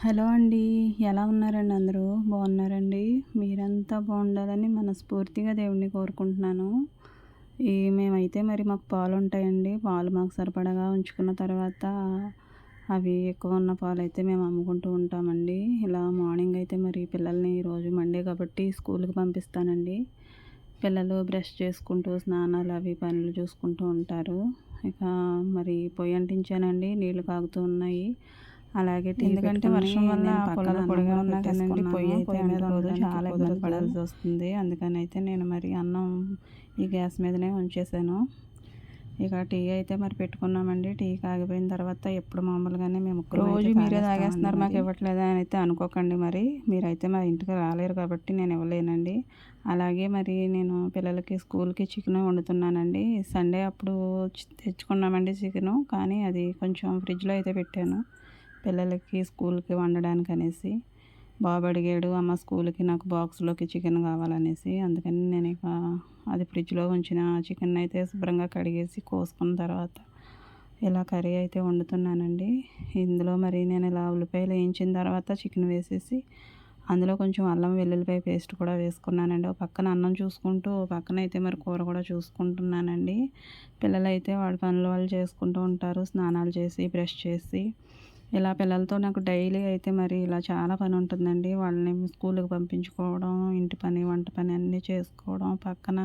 Hello అండి. ఎలా ఉన్నారండి అందరూ? బాగున్నారండి? మీరంతా బాగుండాలని మనస్ఫూర్తిగా దేవుడిని కోరుకుంటున్నాను. మేమైతే మరి మాకు పాలుంటాయండి. పాలు మాకు సరిపడగా ఉంచుకున్న తర్వాత అవి ఎక్కువ ఉన్న పాలైతే మేము అమ్ముకుంటూ ఉంటామండి. ఇలా మార్నింగ్ అయితే మరి పిల్లల్ని రోజు మండే కాబట్టి స్కూల్‌కి పంపిస్తానండి. పిల్లలు బ్రష్ చేసుకుంటూ స్నానాలు అవి పనులు చూసుకుంటూ ఉంటారు. ఇక మరి పొయ్యి అంటించానండి. నీళ్లు కాగుతూ ఉన్నాయి. అలాగే టీ ఎందుకంటే పెట్టుకొని వర్షం వల్ల నేను పక్కన పొలాలు అన్నం పొడిగా కూడా ఉన్నా కానండి పొయ్యి అయితే పొయ్యి మీద అంటుకోదు. వండడానికి చాలా ఇబ్బంది కుదరదు. పడాల్సి వస్తుంది. అందుకని అయితే నేను మరి అన్నం ఈ గ్యాస్ మీదనే ఉంచేసాను. ఇక టీ అయితే మరి పెట్టుకున్నామండి. టీ కాగిపోయిన తర్వాత ఎప్పుడు మామూలుగానే మేము ముగ్గురం అయితే రోజు మీరే తాగేస్తున్నారు, మాకు మరి. ఇవ్వట్లేదా అని అయితే అనుకోకండి. మరి మీరైతే మా ఇంటికి రాలేరు కాబట్టి నేను ఇవ్వలేనండి. అలాగే మరి నేను పిల్లలకి స్కూల్‌కి చికెన్ వండుతున్నానండి. సండే అప్పుడు తెచ్చుకున్నామండి చికెను. కానీ అది కొంచెం ఫ్రిడ్జ్‌లో అయితే పెట్టాను. పిల్లలకి స్కూల్‌కి వండడానికి అనేసి. బాబు అడిగాడు, అమ్మ స్కూల్‌కి నాకు బాక్స్‌లోకి చికెన్ కావాలనేసి. అందుకని నేను ఇక అది ఫ్రిడ్జ్‌లో ఉంచిన చికెన్ అయితే శుభ్రంగా కడిగేసి కోసుకున్న తర్వాత ఇలా కర్రీ అయితే వండుతున్నానండి. ఇందులో మరి నేను ఇలా ఉల్లిపాయలు వేయించిన తర్వాత చికెన్ వేసేసి అందులో కొంచెం అల్లం వెల్లుల్లిపాయ పేస్ట్ కూడా వేసుకున్నానండి. ఓ పక్కన అన్నం చూసుకుంటూ, ఓ పక్కన అయితే మరి కూర కూడా చూసుకుంటున్నానండి. పిల్లలైతే వాళ్ళ పనులు వాళ్ళు చేసుకుంటూ ఉంటారు. స్నానాలు చేసి, బ్రష్ చేసి ఇలా పిల్లలతో నాకు డైలీ అయితే మరి ఇలా చాలా పని ఉంటుందండి. వాళ్ళని స్కూల్‌కి పంపించుకోవడం, ఇంటి పని, వంట పని అన్నీ చేసుకోవడం, పక్కన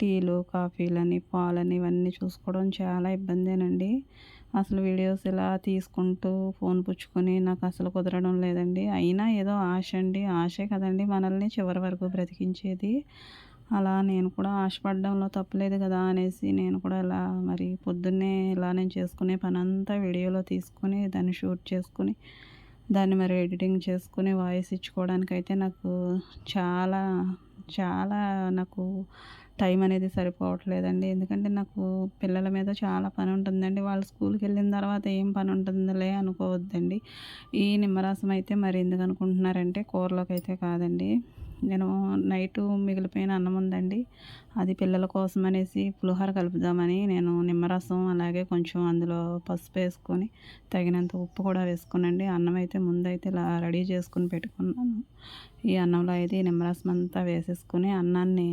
టీలు, కాఫీలని, పాలని ఇవన్నీ చూసుకోవడం చాలా ఇబ్బందేనండి. అసలు వీడియోస్ ఇలా తీసుకుంటూ ఫోన్ పుచ్చుకొని నాకు అసలు కుదరడం లేదండి. అయినా ఏదో ఆశ అండి. ఆశే కదండీ మనల్ని చివరి వరకు బ్రతికించేది. అలా నేను కూడా ఆశపడడంలో తప్పులేదు కదా అనేసి నేను కూడా ఇలా మరి పొద్దున్నే ఇలా నేను చేసుకునే పనంతా వీడియోలో తీసుకొని దాన్ని షూట్ చేసుకొని దాన్ని మరి ఎడిటింగ్ చేసుకొని వాయిస్ ఇచ్చుకోవడానికైతే నాకు చాలా చాలా నాకు టైం అనేది సరిపోవట్లేదండి. ఎందుకంటే నాకు పిల్లల మీద చాలా పని ఉంటుందండి. వాళ్ళు స్కూల్‌కి వెళ్ళిన తర్వాత ఏం పని ఉంటుందిలే అనుకోవద్దండి. ఈ నిమ్మరసం అయితే మరి ఎందుకు అనుకుంటున్నారంటే కూరలోకైతే కాదండి. నేను నైటు మిగిలిపోయిన అన్నం ఉందండి. అది పిల్లల కోసం అనేసి పులిహోర కలుపుదామని నేను నిమ్మరసం అలాగే కొంచెం అందులో పసుపు వేసుకొని తగినంత ఉప్పు కూడా వేసుకునండి. అన్నం అయితే ముందైతే ఇలా రెడీ చేసుకొని పెట్టుకున్నాను. ఈ అన్నంలో అయితే నిమ్మరసం అంతా వేసేసుకొని అన్నాన్ని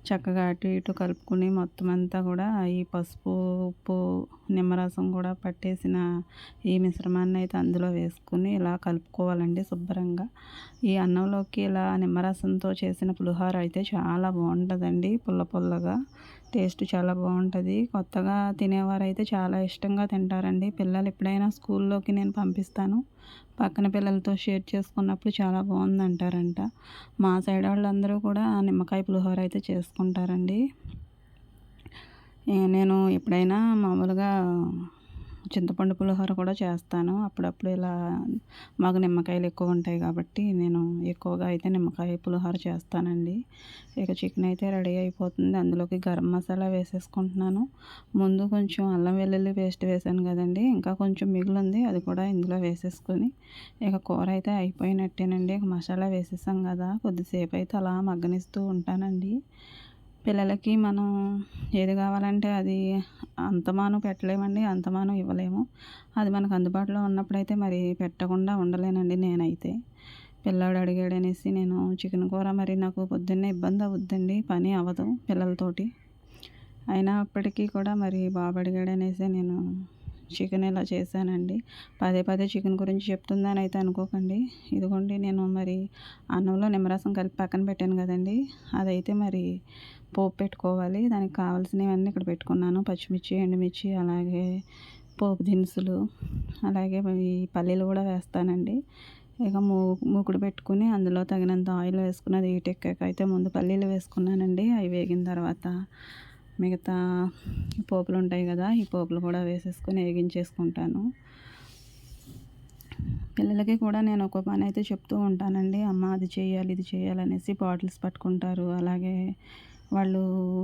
చక్కగా అటు ఇటు కలుపుకొని మొత్తం అంతా కూడా ఈ పసుపు, ఉప్పు, నిమ్మరసం కూడా పట్టేసిన ఈ మిశ్రమాన్ని అయితే అందులో వేసుకొని ఇలా కలుపుకోవాలండి శుభ్రంగా. ఈ అన్నంలోకి ఇలా నిమ్మరసంతో చేసిన పులిహోర అయితే చాలా బాగుంటుందండి. పుల్ల పుల్లగా టేస్ట్ చాలా బాగుంటుంది. కొత్తగా తినేవారైతే చాలా ఇష్టంగా తింటారండి. పిల్లలు ఎప్పుడైనా స్కూల్లోకి నేను పంపిస్తాను. పక్కన పిల్లలతో షేర్ చేసుకున్నప్పుడు చాలా బాగుందంటారంట. మా సైడ్ వాళ్ళందరూ కూడా నిమ్మకాయ పులిహోర అయితే చేసుకుంటారండి. నేను ఎప్పుడైనా మామూలుగా చింతపండు పులిహోర కూడా చేస్తాను. అప్పుడప్పుడు ఇలా మాకు నిమ్మకాయలు ఎక్కువ ఉంటాయి కాబట్టి నేను ఎక్కువగా అయితే నిమ్మకాయ పులిహోర చేస్తానండి. ఇక చికెన్ అయితే రెడీ అయిపోతుంది. అందులోకి గరం మసాలా వేసేసుకుంటున్నాను. ముందు కొంచెం అల్లం వెల్లుల్లి పేస్ట్ వేసాను కదండీ! ఇంకా కొంచెం మిగిలింది. అది కూడా ఇందులో వేసేసుకొని ఇక కూర అయితే అయిపోయినట్టేనండి. ఇక మసాలా వేసేసాం కదా! కొద్దిసేపు అయితే అలా మగ్గనిస్తూ ఉంటానండి. పిల్లలకి మనం ఏది కావాలంటే అది అంతమాను పెట్టలేమండి. అంతమాను ఇవ్వలేము. అది మనకు అందుబాటులో ఉన్నప్పుడైతే మరి పెట్టకుండా ఉండలేనండి నేనైతే. పిల్లాడు అడిగాడనేసి నేను చికెన్ కూర మరి నాకు పొద్దున్నే ఇబ్బంది అవుద్దండి. పని అవ్వదు పిల్లలతోటి. అయినప్పటికీ కూడా మరి బాబు అడిగాడనేసి నేను చికెన్ ఇలా చేశానండి. పదే పదే చికెన్ గురించి చెప్తుందని అయితే అనుకోకండి. ఇదిగోండి నేను మరి అన్నంలో నిమ్మరసం కలిపి పక్కన పెట్టాను కదండీ! అదైతే మరి పోపు పెట్టుకోవాలి. దానికి కావాల్సినవన్నీ ఇక్కడ పెట్టుకున్నాను. పచ్చిమిర్చి, ఎండుమిర్చి అలాగే పోపు దినుసులు అలాగే ఈ పల్లీలు కూడా వేస్తానండి. ఇక మూకుడు పెట్టుకుని అందులో తగినంత ఆయిల్ వేసుకుని అది హీట్ ఎక్కాక అయితే ముందు పల్లీలు వేసుకున్నానండి. అవి వేగిన తర్వాత మిగతా పోపులు ఉంటాయి కదా! ఈ పోపులు కూడా వేసేసుకొని వేగించేసుకుంటాను. పిల్లలకి కూడా నేను ఒక పని అయితే చెప్తూ ఉంటానండి. అమ్మ అది చేయాలి, ఇది చేయాలనేసి బాటిల్స్ పట్టుకుంటారు. అలాగే వాళ్ళు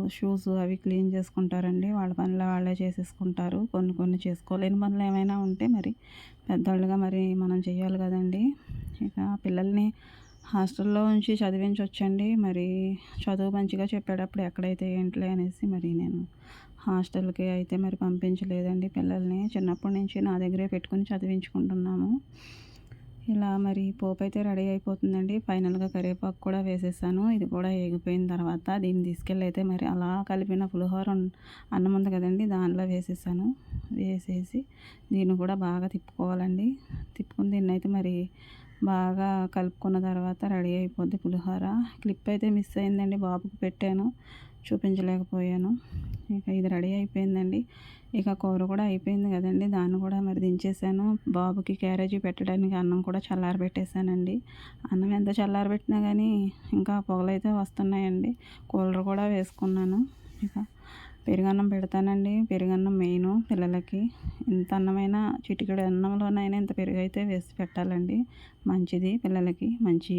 షూస్ అవి క్లీన్ చేసుకుంటారండి. వాళ్ళ పనులు వాళ్ళే చేసేసుకుంటారు. కొన్ని కొన్ని చేసుకోలేని పనులు ఏమైనా ఉంటే మరి పెద్దోళ్ళుగా మరి మనం చేయాలి కదండీ! ఇక పిల్లల్ని హాస్టల్లో ఉంచి చదివించొచ్చండి. మరి చదువు మంచిగా చెప్పేటప్పుడు ఎక్కడైతే ఏంటిలే అనేసి మరి నేను హాస్టల్కి అయితే మరి పంపించలేదండి పిల్లల్ని. చిన్నప్పటి నుంచి నా దగ్గరే పెట్టుకొని చదివించుకుంటున్నాము. ఇలా మరి పోపు అయితే రెడీ అయిపోతుందండి. ఫైనల్గా కరివేపాకు కూడా వేసేసాను. ఇది కూడా ఏగిపోయిన తర్వాత దీన్ని తీసుకెళ్ళి అయితే మరి అలా కలిపిన పులిహోర అన్నం ఉంది కదండి, దానిలో వేసేసాను. వేసేసి దీన్ని కూడా బాగా తిప్పుకోవాలండి. తిప్పుకుని దీన్ని అయితే మరి బాగా కలుపుకున్న తర్వాత రెడీ అయిపోద్ది పులిహోర. క్లిప్ అయితే మిస్ అయిందండి, బాబుకి పెట్టాను చూపించలేకపోయాను. ఇక ఇది రెడీ అయిపోయిందండి. ఇక కూర కూడా అయిపోయింది కదండి, దాన్ని కూడా మరి దించేసాను. బాబుకి క్యారేజీ పెట్టడానికి అన్నం కూడా చల్లారబెట్టేసానండి. అన్నం ఎంత చల్లారబెట్టినా కానీ ఇంకా పొగలైతే వస్తున్నాయండి. కూలర్ కూడా వేసుకున్నాను. ఇక పెరుగన్నం పెడతానండి. పెరుగన్నం మెయిన్ పిల్లలకి. ఇంత అన్నమైనా చిటికెడు అన్నంలోనైనా ఇంత పెరుగు అయితే వేసి పెట్టాలండి. మంచిది పిల్లలకి. మంచి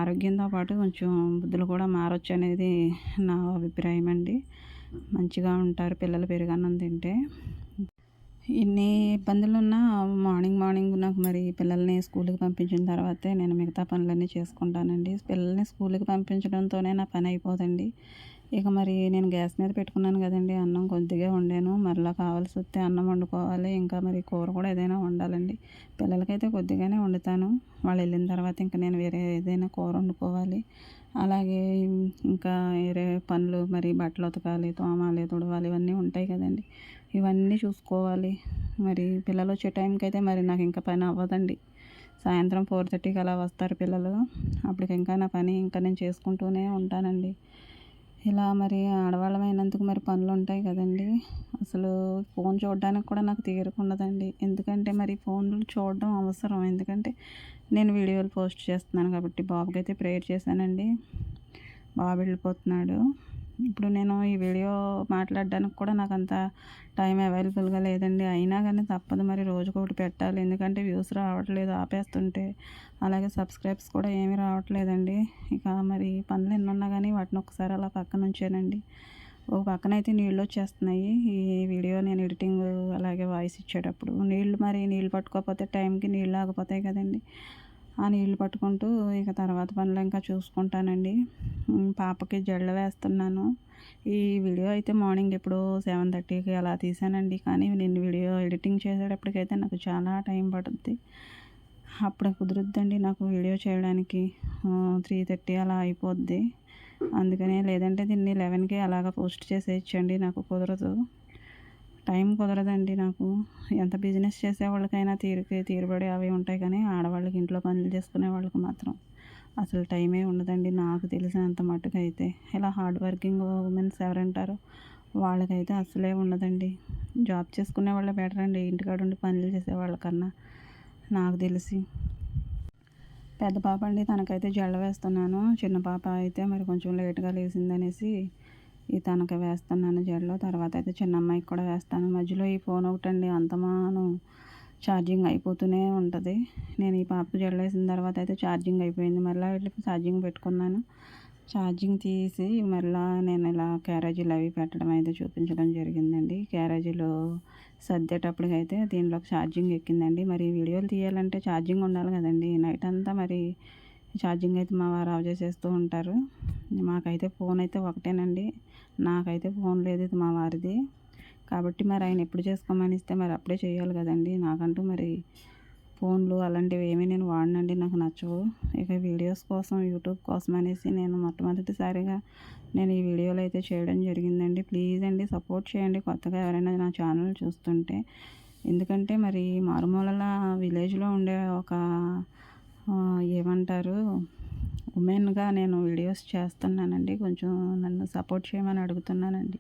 ఆరోగ్యంతో పాటు కొంచెం బుద్ధులు కూడా మారొచ్చు అనేది నా అభిప్రాయం అండి. మంచిగా ఉంటారు పిల్లలు పెరుగన్నం తింటే. ఇన్ని ఇబ్బందులున్నా మార్నింగ్ నాకు మరి పిల్లల్ని స్కూల్కి పంపించిన తర్వాతే నేను మిగతా పనులన్నీ చేసుకుంటానండి. పిల్లల్ని స్కూల్కి పంపించడంతోనే నా పని అయిపోదండి. ఇక మరి నేను గ్యాస్ మీద పెట్టుకున్నాను కదండి, అన్నం కొద్దిగా వండాను. మరలా కావాల్సి వస్తే అన్నం వండుకోవాలి. ఇంకా మరి కూర కూడా ఏదైనా వండాలండి. పిల్లలకైతే కొద్దిగానే వండుతాను. వాళ్ళు వెళ్ళిన తర్వాత ఇంకా నేను వేరే ఏదైనా కూర వండుకోవాలి. అలాగే ఇంకా వేరే పనులు మరి బట్టలు ఉతకాలి, తోమాలి, తుడవాలి ఇవన్నీ ఉంటాయి కదండి. ఇవన్నీ చూసుకోవాలి. మరి పిల్లలు వచ్చే టైంకి అయితే మరి నాకు ఇంకా పని అవ్వదండి. సాయంత్రం 4:30కి అలా వస్తారు పిల్లలు. అప్పటికి ఇంకా నా పని ఇంకా నేను చేసుకుంటూనే ఉంటానండి. ఇలా మరి ఆడవాళ్ళమైనందుకు మరి పనులు ఉంటాయి కదండి. అసలు ఫోన్ చూడడానికి కూడా నాకు తీరిక ఉండదండి. ఎందుకంటే మరి ఫోన్లు చూడడం అవసరం. ఎందుకంటే నేను వీడియోలు పోస్ట్ చేస్తున్నాను కాబట్టి. బాబుకైతే ప్రేయర్ చేశానండి. బాబు వెళ్ళిపోతున్నాడు. ఇప్పుడు నేను ఈ వీడియో మాట్లాడడానికి కూడా నాకు అంత టైం అవైలబుల్గా లేదండి. అయినా కానీ తప్పదు, మరి రోజుకొకటి పెట్టాలి. ఎందుకంటే వ్యూస్ రావట్లేదు ఆపేస్తుంటే. అలాగే సబ్స్క్రైబ్స్ కూడా ఏమీ రావట్లేదండి. ఇక మరి పనులు ఎన్నున్నా కానీ వాటిని ఒకసారి అలా పక్కన ఉంచానండి. ఒక పక్కన అయితే నీళ్ళు వచ్చేస్తున్నాయి. ఈ వీడియో నేను ఎడిటింగ్ అలాగే వాయిస్ ఇచ్చేటప్పుడు నీళ్ళు పట్టుకోకపోతే టైంకి నీళ్ళు ఆగిపోతాయి కదండి. ఆ నీళ్ళు పట్టుకుంటూ ఇక తర్వాత పనులు ఇంకా చూసుకుంటానండి. పాపకి జడలు వేస్తున్నాను. ఈ వీడియో అయితే మార్నింగ్ ఎప్పుడో 7:30కి అలా తీసానండి. కానీ నేను వీడియో ఎడిటింగ్ చేసేటప్పటికైతే నాకు చాలా టైం పడుద్ది. అప్పుడు కుదురుద్దండి నాకు వీడియో చేయడానికి. 3:30 అలా అయిపోద్ది. అందుకనే లేదంటే దీన్ని 11కి అలాగ పోస్ట్ చేసేయచ్చండి. నాకు కుదరదు, టైం కుదరదండి నాకు. ఎంత బిజినెస్ చేసేవాళ్ళకైనా తీరుబడి అవి ఉంటాయి, కానీ ఆడవాళ్ళకి ఇంట్లో పనులు చేసుకునే వాళ్ళకి మాత్రం అసలు టైమే ఉండదండి నాకు తెలిసినంత మట్టుకైతే. ఇలా హార్డ్ వర్కింగ్ ఉమెన్స్ ఎవరంటారో వాళ్ళకైతే అసలే ఉండదండి. జాబ్ చేసుకునే వాళ్ళే బెటర్ అండి ఇంటికాడ ఉండి పనులు చేసే వాళ్ళకన్నా నాకు తెలిసి. పెద్ద పాప అండి, తనకైతే జడ వేస్తున్నాను. చిన్న పాప అయితే మరి కొంచెం లేట్గా లేచిందనేసి తనకి వేస్తున్నాను జడలో. తర్వాత అయితే చిన్న అమ్మాయికి కూడా వేస్తాను. మధ్యలో ఈ ఫోన్ ఒకటండి అంతమాను ఛార్జింగ్ అయిపోతూనే ఉంటుంది. నేను ఈ పాపకు జడలు వేసిన తర్వాత అయితే ఛార్జింగ్ అయిపోయింది. మళ్ళీ వెళ్ళి ఛార్జింగ్ పెట్టుకున్నాను. ఛార్జింగ్ తీసి మళ్ళీ నేను ఇలా క్యారేజీలు అవి పెట్టడం అయితే చూపించడం జరిగిందండి. క్యారేజీలు సర్దేటప్పటికైతే దీనిలోకి ఛార్జింగ్ ఎక్కిందండి. మరి వీడియోలు తీయాలంటే ఛార్జింగ్ ఉండాలి కదండి. నైట్ అంతా మరి ఛార్జింగ్ అయితే మా వారు ఆఫ్ చేసేస్తూ ఉంటారు. మాకైతే ఫోన్ అయితే ఒకటేనండి. నాకైతే ఫోన్ లేదు, ఇది మా వారిది. కాబట్టి మరి ఆయన ఎప్పుడు చేసుకోమని ఇస్తే మరి అప్పుడే చేయాలి కదండి. నాకంటూ మరి ఫోన్లు అలాంటివి ఏమీ నేను వాడనండి, నాకు నచ్చవు. ఇక వీడియోస్ కోసం యూట్యూబ్ కోసం అనేసి నేను మొట్టమొదటిసారిగా నేను ఈ వీడియోలు అయితే చేయడం జరిగిందండి. ప్లీజ్ అండి సపోర్ట్ చేయండి కొత్తగా ఎవరైనా నా ఛానల్ చూస్తుంటే. ఎందుకంటే మరి మారుమూలల విలేజ్లో ఉండే ఒక ఏమంటారు ఉమెన్గా నేను వీడియోస్ చేస్తున్నానండి. కొంచెం నన్ను సపోర్ట్ చేయమని అడుగుతున్నానండి.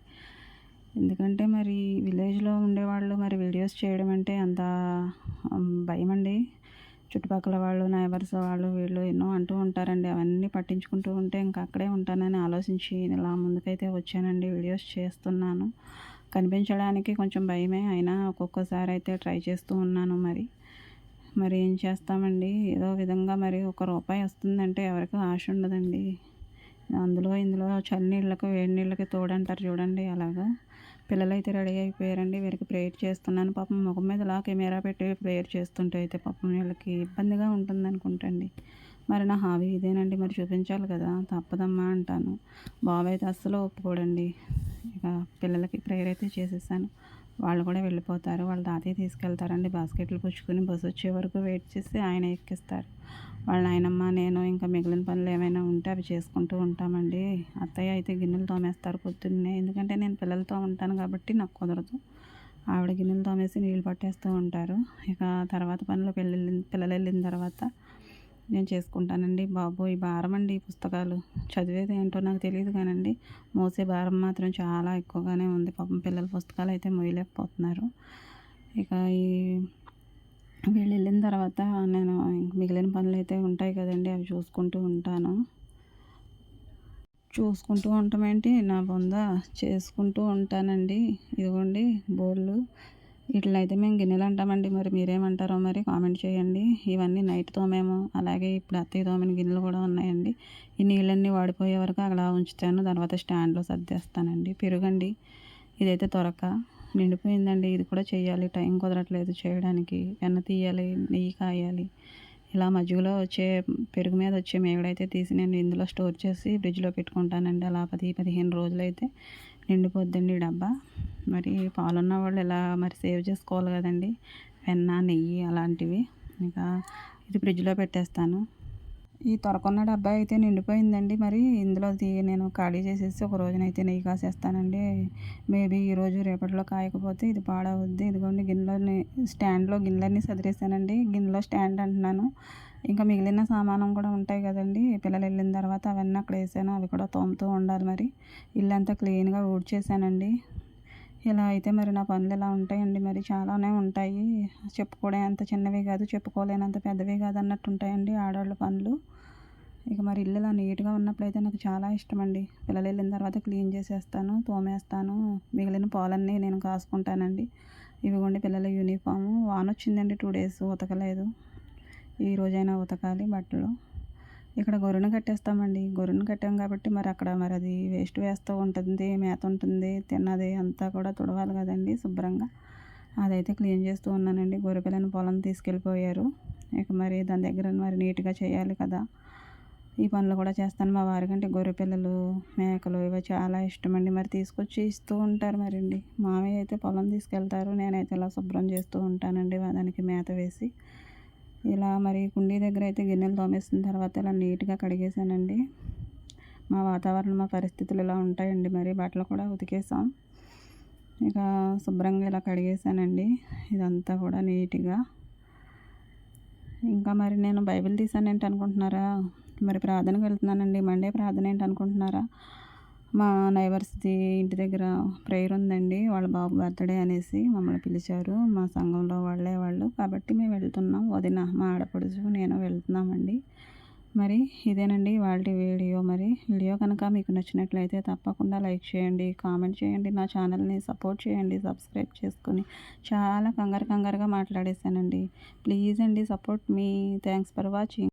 ఎందుకంటే మరి విలేజ్లో ఉండేవాళ్ళు మరి వీడియోస్ చేయడం అంటే అంత భయం అండి. చుట్టుపక్కల వాళ్ళు, నైబర్స్ వాళ్ళు వీళ్ళు ఎన్నో అంటూ ఉంటారండి. అవన్నీ పట్టించుకుంటూ ఉంటే ఇంకా అక్కడే ఉంటానని ఆలోచించి ఇలా ముందుకైతే వచ్చానండి. వీడియోస్ చేస్తున్నాను. కనిపించడానికి కొంచెం భయమే, అయినా ఒక్కొక్కసారి అయితే ట్రై చేస్తూ ఉన్నాను. మరి ఏం చేస్తామండి, ఏదో విధంగా మరి ₹1 వస్తుందంటే ఎవరికి ఆశ ఉండదండి. ఇందులో చన్నీళ్ళకు వేడి నీళ్ళకి తోడంటారు చూడండి, అలాగా. పిల్లలైతే రెడీ అయిపోయారండి. వీరికి ప్రేయర్ చేస్తున్నాను. పాపం ముఖం మీద ఇలా కెమెరా పెట్టి ప్రేయర్ చేస్తుంటే అయితే పాపం వీళ్ళకి ఇబ్బందిగా ఉంటుంది అనుకుంటండి. మరి నా హాబీ ఇదేనండి, మరి చూపించాలి కదా, తప్పదమ్మా అంటాను. బాబు అయితే అస్సలు ఒప్పుకోడండి. ఇక పిల్లలకి ప్రేయర్ అయితే చేసేసాను. వాళ్ళు కూడా వెళ్ళిపోతారు. వాళ్ళ తాతయ్య తీసుకెళ్తారండి. బాస్కెట్లు పుచ్చుకొని బస్సు వచ్చే వరకు వెయిట్ చేసి ఆయన ఎక్కిస్తారు. వాళ్ళ నాయనమ్మ, నేను ఇంకా మిగిలిన పనులు ఏమైనా ఉంటే అవి చేసుకుంటూ ఉంటామండి. అత్తయ్య అయితే గిన్నెలు తోమేస్తారు పొద్దున్నే. ఎందుకంటే నేను పిల్లలతో ఉంటాను కాబట్టి నాకు కుదరదు. ఆవిడ గిన్నెలు తోమేసి నీళ్ళు పట్టేస్తూ ఉంటారు. ఇక తర్వాత పనులు పిల్లలు వెళ్ళిన తర్వాత నేను చేసుకుంటానండి. బాబోయ్! భారం అండి ఈ పుస్తకాలు. చదివేది ఏంటో నాకు తెలీదు కానండి, మోసే భారం మాత్రం చాలా ఎక్కువగానే ఉంది. పాపం పిల్లల పుస్తకాలు అయితే మోయలేకపోతున్నారు. ఇక వీళ్ళు వెళ్ళిన తర్వాత నేను మిగిలిన పనులు అయితే ఉంటాయి కదండి, అవి చూసుకుంటూ ఉంటాను. చూసుకుంటూ ఉంటామేంటి, నా బొంద చేసుకుంటూ ఉంటానండి. ఇదిగోండి బోళ్ళు. వీటినైతే మేము గిన్నెలు అంటామండి. మరి మీరేమంటారో మరి కామెంట్ చేయండి. ఇవన్నీ నైట్ తోమేమో. అలాగే ఇప్పుడు అత్తయ్య తోమిన గిన్నెలు కూడా ఉన్నాయండి. ఈ నీళ్ళన్నీ వాడిపోయే వరకు అలా ఉంచుతాను. తర్వాత స్టాండ్లో సర్దేస్తానండి. పెరుగండి, ఇదైతే నిండిపోయిందండి. ఇది కూడా చేయాలి, టైం కుదరట్లేదు చేయడానికి. వెన్న తీయాలి, నెయ్యి కాయాలి. ఇలా మజ్జిగలో వచ్చే పెరుగు మీద వచ్చే మేగడైతే తీసి నేను ఇందులో స్టోర్ చేసి ఫ్రిడ్జ్లో పెట్టుకుంటానండి. అలా 10-15 రోజులైతే నిండిపోద్దండి ఈ డబ్బా. మరి పాలున్న వాళ్ళు ఇలా మరి సేవ్ చేసుకోవాలి కదండి, వెన్న, నెయ్యి అలాంటివి. ఇక ఇది ఫ్రిడ్జ్లో పెట్టేస్తాను. ఈ తొరకున్న డబ్బా అయితే నిండిపోయిందండి. మరి ఇందులోది నేను ఖాళీ చేసేసి ఒక రోజునైతే నెయ్యి కాసేస్తానండి. మేబీ ఈరోజు రేపటిలో కాయకపోతే ఇది పాడవుద్ది. ఇదిగోండి గిన్నెలోని స్టాండ్లో గిన్నెలన్నీ సదిరేసానండి. గిన్నెలో స్టాండ్ అంటున్నాను. ఇంకా మిగిలిన సామానం కూడా ఉంటాయి కదండి, పిల్లలు వెళ్ళిన తర్వాత అవన్నీ అక్కడ వేసాను. అవి కూడా తోముతూ ఉండాలి. మరి ఇల్లంతా క్లీన్గా ఊడ్చేసానండి. ఇలా అయితే మరి నా పనులు ఇలా ఉంటాయండి. మరి చాలానే ఉంటాయి. చెప్పుకోవడం అంత చిన్నవి కాదు, చెప్పుకోలేనంత పెద్దవి కాదు అన్నట్టు ఉంటాయండి ఆడవాళ్ళ పనులు. ఇక మరి ఇల్లు ఇలా నీట్గా ఉన్నప్పుడైతే నాకు చాలా ఇష్టం అండి. పిల్లలు వెళ్ళిన తర్వాత క్లీన్ చేసేస్తాను, తోమేస్తాను. మిగిలిన పాలన్నీ నేను కాసుకుంటానండి. ఇవిగోండి పిల్లల యూనిఫాము. వాన వచ్చిందండి 2 డేస్ ఉతకలేదు. ఈ రోజైనా ఉతకాలి బట్టలు. ఇక్కడ గొర్రెను కట్టేస్తామండి. గొర్రెను కట్టాం కాబట్టి మరి అక్కడ మరి అది వేస్ట్ వేస్తూ ఉంటుంది, మేత ఉంటుంది, తిన్నది అంతా కూడా తుడవాలి కదండి శుభ్రంగా. అదైతే క్లీన్ చేస్తూ ఉన్నానండి. గొర్రె పిల్లని పొలం తీసుకెళ్ళిపోయారు. ఇక మరి దాని దగ్గర మరి నీట్గా చేయాలి కదా, ఈ పనులు కూడా చేస్తాను. మా వారికంటే గొర్రె పిల్లలు, మేకలు ఇవి చాలా ఇష్టమండి. మరి తీసుకొచ్చి ఇస్తూ ఉంటారు మరండి. మామయ్య అయితే పొలం తీసుకెళ్తారు, నేనైతే ఇలా శుభ్రం చేస్తూ ఉంటానండి దానికి మేత వేసి. ఇలా మరి కుండీ దగ్గర అయితే గిన్నెలు తోమేసిన తర్వాత ఇలా నీట్గా కడిగేసానండి. మా వాతావరణం, మా పరిస్థితులు ఇలా ఉంటాయండి. మరి బట్టలు కూడా ఉతికేసాం. ఇక శుభ్రంగా ఇలా కడిగేసానండి ఇదంతా కూడా నీట్గా. ఇంకా మరి నేను బైబిల్ తీసాను ఏంటి అనుకుంటున్నారా? మరి ప్రార్థనకు వెళ్తున్నానండి. మండే ప్రార్థన ఏంటి అనుకుంటున్నారా? మా నైబర్స్ది ఇంటి దగ్గర ప్రేయర్ ఉందండి. వాళ్ళ బాబు బర్త్డే అనేసి మమ్మల్ని పిలిచారు. మా సంఘంలో వాళ్ళు కాబట్టి మేము వెళ్తున్నాం. వదిన, మా ఆడపడుచు, నేను వెళ్తున్నామండి. మరి ఇదేనండి ఇవాల్టి వీడియో. మరి వీడియో కనుక మీకు నచ్చినట్లయితే తప్పకుండా లైక్ చేయండి, కామెంట్ చేయండి, నా ఛానల్ని సపోర్ట్ చేయండి, సబ్స్క్రైబ్ చేసుకుని. చాలా కంగారుగా మాట్లాడేశానండి. ప్లీజ్ అండి support me. Thanks for watching.